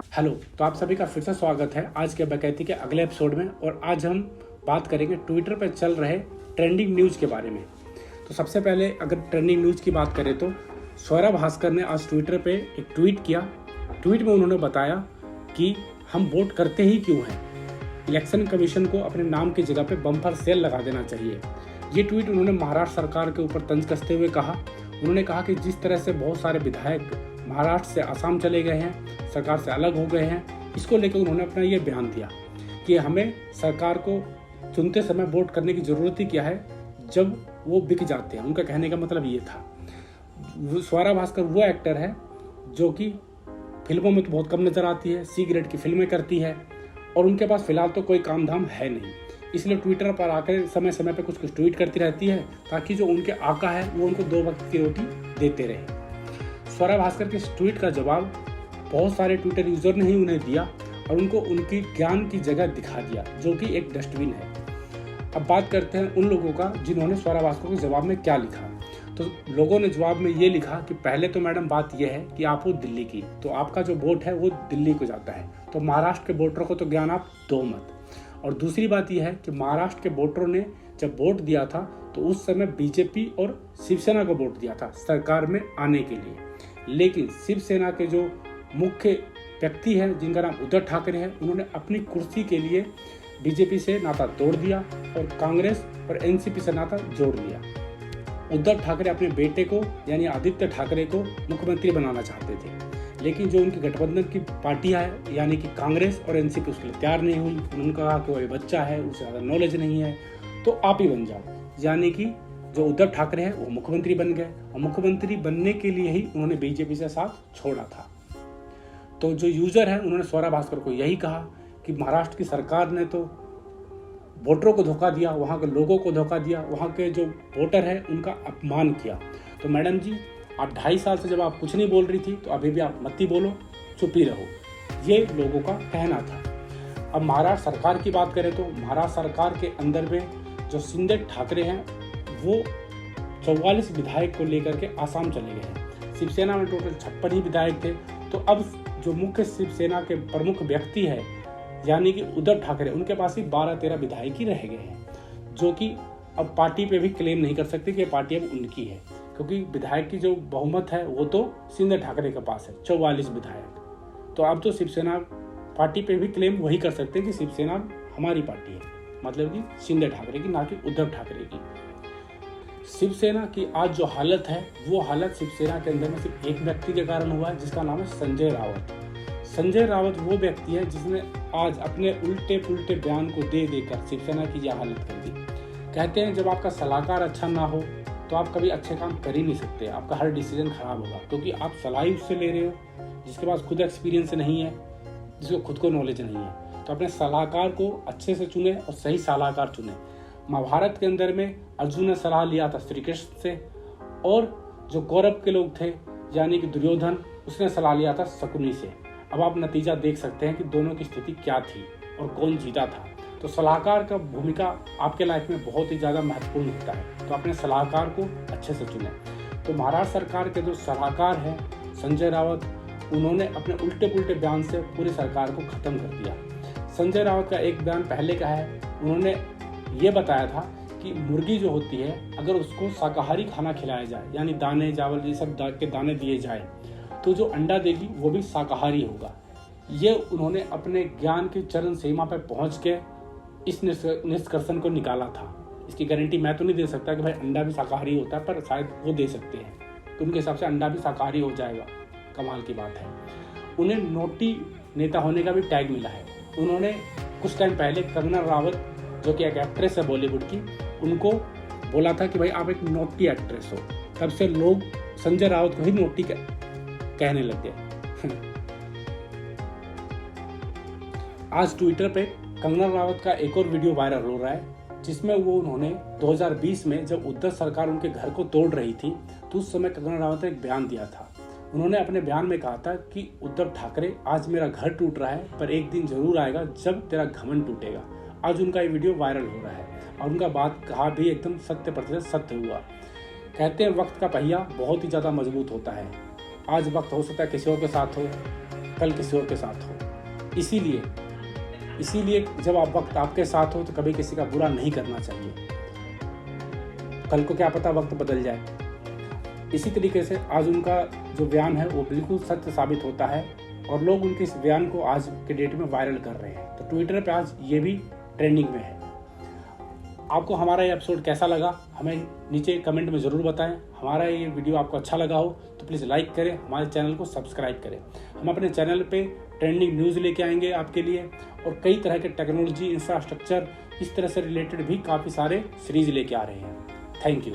Hello. तो आप सभी का फिर से स्वागत है आज के बकैती के अगले एपिसोड में। और आज हम बात करेंगे ट्विटर पर चल रहे ट्रेंडिंग न्यूज़ के बारे में। तो सबसे पहले अगर ट्रेंडिंग न्यूज़ की बात करें तो स्वरा भास्कर ने आज ट्विटर पे एक ट्वीट किया। ट्वीट में उन्होंने बताया कि हम वोट करते ही क्यों हैं, इलेक्शन कमीशन को अपने नाम की जगह पे बम्पर सेल लगा देना चाहिए। ये ट्वीट उन्होंने महाराष्ट्र सरकार के ऊपर तंज कसते हुए कहा। उन्होंने कहा कि जिस तरह से बहुत सारे विधायक महाराष्ट्र से असम चले गए हैं, सरकार से अलग हो गए हैं, इसको लेकर उन्होंने अपना ये बयान दिया कि हमें सरकार को चुनते समय वोट करने की ज़रूरत ही क्या है जब वो बिक जाते हैं। उनका कहने का मतलब ये था। स्वरा भास्कर वो एक्टर है जो कि फिल्मों में तो बहुत कम नज़र आती है, सी ग्रेड की फिल्में करती है और उनके पास फिलहाल तो कोई काम धाम है नहीं, इसलिए ट्विटर पर आकर समय समय पर कुछ ट्वीट करती रहती है ताकि जो उनके आका है वो उनको 2 वक्त की रोटी देते रहे। स्वरा भास्कर के इस ट्वीट का जवाब बहुत सारे ट्विटर यूजर ने ही उन्हें दिया और उनको उनकी ज्ञान की जगह दिखा दिया जो कि एक डस्टबिन है। अब बात करते हैं उन लोगों का जिन्होंने स्वरा भास्कर के जवाब में क्या लिखा। तो लोगों ने जवाब में ये लिखा कि पहले तो मैडम बात यह है कि आप हो दिल्ली की, तो आपका जो वोट है वो दिल्ली को जाता है, तो महाराष्ट्र के वोटरों को तो ज्ञान आप दो मत। और दूसरी बात यह है कि महाराष्ट्र के वोटरों ने जब वोट दिया था तो उस समय बीजेपी और शिवसेना को वोट दिया था सरकार में आने के लिए, लेकिन शिवसेना के जो मुख्य व्यक्ति हैं जिनका नाम उद्धव ठाकरे है, उन्होंने अपनी कुर्सी के लिए बीजेपी से नाता तोड़ दिया और कांग्रेस और एनसीपी से नाता जोड़ लिया। उद्धव ठाकरे अपने बेटे को यानी आदित्य ठाकरे को मुख्यमंत्री बनाना चाहते थे, लेकिन जो उनकी गठबंधन की पार्टियां है यानी कि कांग्रेस और एनसीपी उसके लिए तैयार नहीं हुई। उन्होंने कहा कि वही बच्चा है, उसे ज़्यादा नॉलेज नहीं है, तो आप ही बन जाओ। यानी कि जो उद्धव ठाकरे हैं वो मुख्यमंत्री बन गए और मुख्यमंत्री बनने के लिए ही उन्होंने बीजेपी से साथ छोड़ा था। तो जो यूजर है उन्होंने स्वरा भास्कर को यही कहा कि महाराष्ट्र की सरकार ने तो वोटरों को धोखा दिया, वहाँ के लोगों को धोखा दिया, वहाँ के जो वोटर है उनका अपमान किया। तो मैडम जी, आप 2.5 साल से जब आप कुछ नहीं बोल रही थी तो अभी भी आप मत ही बोलो, चुप ही रहो, ये लोगों का कहना था। अब महाराष्ट्र सरकार की बात करें तो महाराष्ट्र सरकार के अंदर में जो शिंदे ठाकरे हैं वो 44 विधायक को लेकर के आसाम चले गए हैं। शिवसेना में टोटल 56 ही विधायक थे। तो अब जो मुख्य शिवसेना के प्रमुख व्यक्ति है यानी कि उद्धव ठाकरे, उनके पास ही 12-13 विधायक ही रह गए हैं, जो कि अब पार्टी पे भी क्लेम नहीं कर सकते कि पार्टी अब उनकी है, क्योंकि विधायक की जो बहुमत है वो तो शिंदे ठाकरे के पास है, 44 विधायक। तो अब तो शिवसेना पार्टी पे भी क्लेम वही कर सकते हैं कि शिवसेना हमारी पार्टी है, मतलब कि शिंदे ठाकरे की, ना कि उद्धव ठाकरे की। शिवसेना की आज जो हालत है वो हालत शिवसेना के अंदर में सिर्फ एक व्यक्ति के कारण हुआ है जिसका नाम है संजय रावत। संजय रावत वो व्यक्ति है जिसने आज अपने उल्टे पुल्टे बयान को दे देकर शिवसेना की यह हालत कर दी। कहते हैं जब आपका सलाहकार अच्छा ना हो तो आप कभी अच्छे काम कर ही नहीं सकते, आपका हर डिसीजन खराब होगा, क्योंकि आप सलाह ही उससे ले रहे हो जिसके पास खुद एक्सपीरियंस नहीं है, जिसको खुद को नॉलेज नहीं है। तो अपने सलाहकार को अच्छे से चुने और सही सलाहकार चुने। महाभारत के अंदर में अर्जुन ने सलाह लिया था श्री कृष्ण से, और जो कौरव के लोग थे यानी कि दुर्योधन, उसने सलाह लिया था शकुनी से। अब आप नतीजा देख सकते हैं कि दोनों की स्थिति क्या थी और कौन जीता था। तो सलाहकार का भूमिका आपके लाइफ में बहुत ही ज़्यादा महत्वपूर्ण होता है, तो अपने सलाहकार को अच्छे से चुनें। तो महाराष्ट्र सरकार के जो सलाहकार हैं संजय रावत, उन्होंने अपने उल्टे पुल्टे बयान से पूरी सरकार को ख़त्म कर दिया। संजय रावत का एक बयान पहले का है, उन्होंने ये बताया था कि मुर्गी जो होती है अगर उसको शाकाहारी खाना खिलाया जाए यानी दाने चावल ये सब के दाने दिए जाए तो जो अंडा देगी वो भी शाकाहारी होगा। ये उन्होंने अपने ज्ञान की चरम सीमा पर पहुंच के इस निष्कर्षण को निकाला था। इसकी गारंटी मैं तो नहीं दे सकता कि भाई अंडा भी शाकाहारी होता है, पर शायद वो दे सकते हैं, तो उनके हिसाब से अंडा भी शाकाहारी हो जाएगा। कमाल की बात है। उन्हें नोटी नेता होने का भी टैग मिला है। उन्होंने कुछ टाइम पहले कंगना रावत जो कि एक एक्ट्रेस है बॉलीवुड की, उनको बोला था कि भाई आप एक नोटी एक्ट्रेस हो। तब से लोग संजय रावत को ही नोटी कहने लग गए। आज ट्विटर पे कंगना रावत का एक और वीडियो वायरल हो रहा है जिसमें उन्होंने 2020 में जब उद्धव सरकार उनके घर को तोड़ रही थी तो उस समय कंगना रावत ने एक बयान दिया था। उन्होंने अपने बयान में कहा था कि उद्धव ठाकरे, आज मेरा घर टूट रहा है पर एक दिन जरूर आएगा जब तेरा घमंड टूटेगा। आज उनका ये वीडियो वायरल हो रहा है और उनका बात कहा भी एकदम 100% सत्य हुआ। कहते हैं वक्त का पहिया बहुत ही ज़्यादा मजबूत होता है। आज वक्त हो सकता है किसी और के साथ हो, कल किसी और के साथ हो। इसीलिए जब आप वक्त आपके साथ हो तो कभी किसी का बुरा नहीं करना चाहिए। कल को क्या पता वक्त बदल जाए। इसी तरीके से आज उनका जो बयान है वो बिल्कुल सत्य साबित होता है और लोग उनके इस बयान को आज के डेट में वायरल कर रहे हैं। तो ट्विटर पे आज ये भी ट्रेंडिंग में है। आपको हमारा ये एपिसोड कैसा लगा हमें नीचे कमेंट में ज़रूर बताएं। हमारा ये वीडियो आपको अच्छा लगा हो तो प्लीज़ लाइक करें, हमारे चैनल को सब्सक्राइब करें। हम अपने चैनल पे ट्रेंडिंग न्यूज़ लेके आएंगे आपके लिए और कई तरह के टेक्नोलॉजी, इंफ्रास्ट्रक्चर, इस तरह से रिलेटेड भी काफ़ी सारे सीरीज लेके आ रहे हैं। Thank you.